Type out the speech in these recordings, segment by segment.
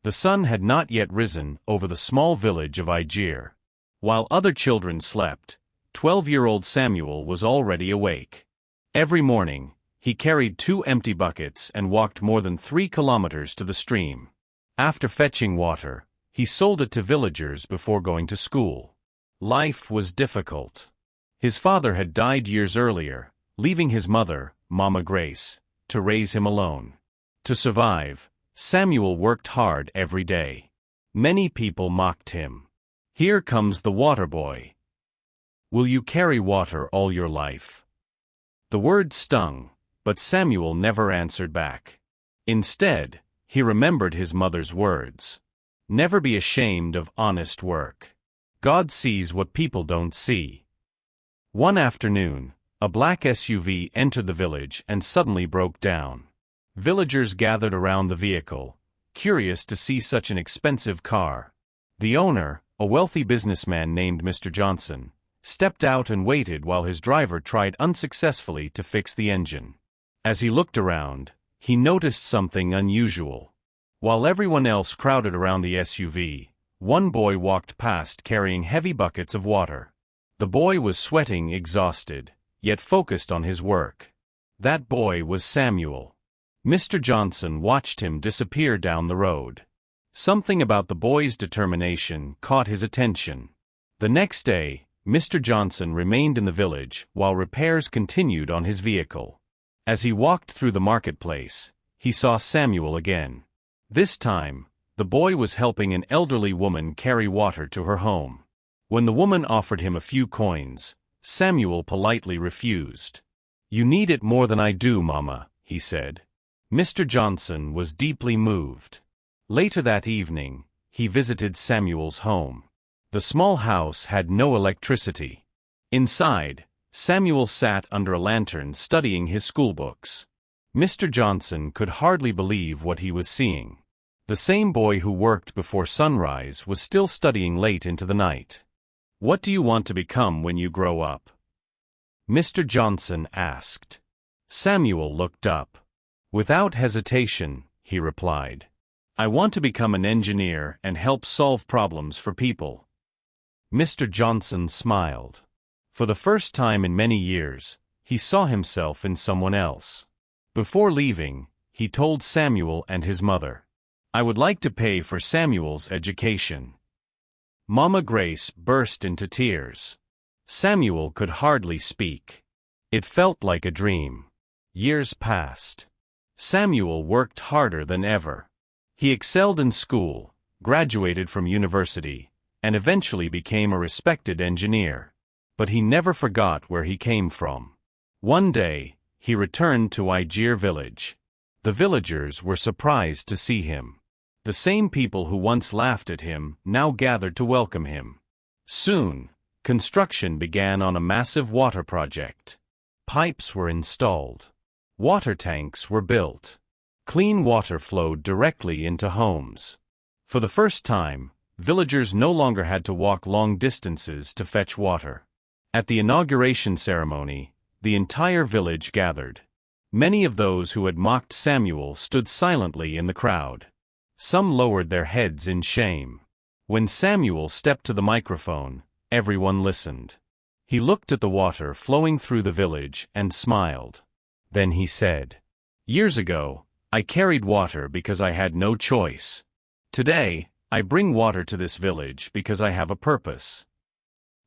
The sun had not yet risen over the small village of Ijer. While other children slept, 12-year-old Samuel was already awake. Every morning, he carried 2 empty buckets and walked more than 3 kilometers to the stream. After fetching water, he sold it to villagers before going to school. Life was difficult. His father had died years earlier, leaving his mother, Mama Grace, to raise him alone. To survive, Samuel worked hard every day. Many people mocked him. "Here comes the water boy. Will you carry water all your life?" The word stung, but Samuel never answered back. Instead, he remembered his mother's words. Never be ashamed of honest work. God sees what people don't see. One afternoon, a black SUV entered the village and suddenly broke down. Villagers gathered around the vehicle, curious to see such an expensive car. The owner, a wealthy businessman named Mr. Johnson, stepped out and waited while his driver tried unsuccessfully to fix the engine. As he looked around, he noticed something unusual. While everyone else crowded around the SUV, one boy walked past carrying heavy buckets of water. The boy was sweating, exhausted, yet focused on his work. That boy was Samuel. Mr. Johnson watched him disappear down the road. Something about the boy's determination caught his attention. The next day, Mr. Johnson remained in the village while repairs continued on his vehicle. As he walked through the marketplace, he saw Samuel again. This time, the boy was helping an elderly woman carry water to her home. When the woman offered him a few coins, Samuel politely refused. "You need it more than I do, Mama," he said. Mr. Johnson was deeply moved. Later that evening, he visited Samuel's home. The small house had no electricity. Inside, Samuel sat under a lantern studying his schoolbooks. Mr. Johnson could hardly believe what he was seeing. The same boy who worked before sunrise was still studying late into the night. "What do you want to become when you grow up?" Mr. Johnson asked. Samuel looked up. Without hesitation, he replied, "I want to become an engineer and help solve problems for people." Mr. Johnson smiled. For the first time in many years, he saw himself in someone else. Before leaving, he told Samuel and his mother, "I would like to pay for Samuel's education." Mama Grace burst into tears. Samuel could hardly speak. It felt like a dream. Years passed. Samuel worked harder than ever. He excelled in school, graduated from university, and eventually became a respected engineer. But he never forgot where he came from. One day, he returned to Ijer village. The villagers were surprised to see him. The same people who once laughed at him now gathered to welcome him. Soon, construction began on a massive water project. Pipes were installed. Water tanks were built. Clean water flowed directly into homes. For the first time, villagers no longer had to walk long distances to fetch water. At the inauguration ceremony, the entire village gathered. Many of those who had mocked Samuel stood silently in the crowd. Some lowered their heads in shame. When Samuel stepped to the microphone, everyone listened. He looked at the water flowing through the village and smiled. Then he said, "Years ago, I carried water because I had no choice. Today, I bring water to this village because I have a purpose."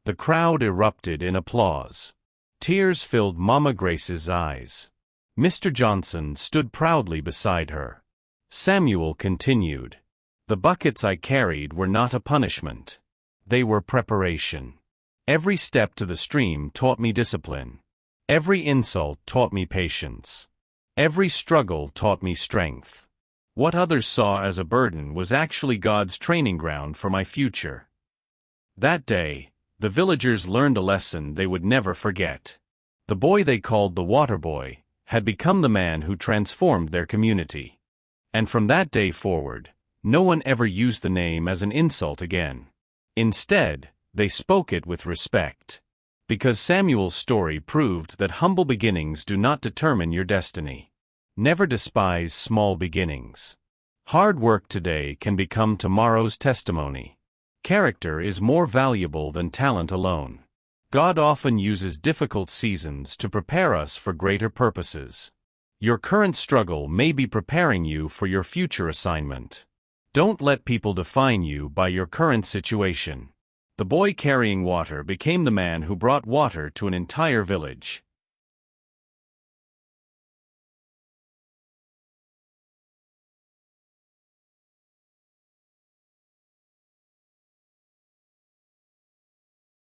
The crowd erupted in applause. Tears filled Mama Grace's eyes. Mr. Johnson stood proudly beside her. Samuel continued, "The buckets I carried were not a punishment. They were preparation. Every step to the stream taught me discipline. Every insult taught me patience. Every struggle taught me strength. What others saw as a burden was actually God's training ground for my future." That day, the villagers learned a lesson they would never forget. The boy they called the water boy had become the man who transformed their community. And from that day forward, no one ever used the name as an insult again. Instead, they spoke it with respect. Because Samuel's story proved that humble beginnings do not determine your destiny. Never despise small beginnings. Hard work today can become tomorrow's testimony. Character is more valuable than talent alone. God often uses difficult seasons to prepare us for greater purposes. Your current struggle may be preparing you for your future assignment. Don't let people define you by your current situation. The boy carrying water became the man who brought water to an entire village.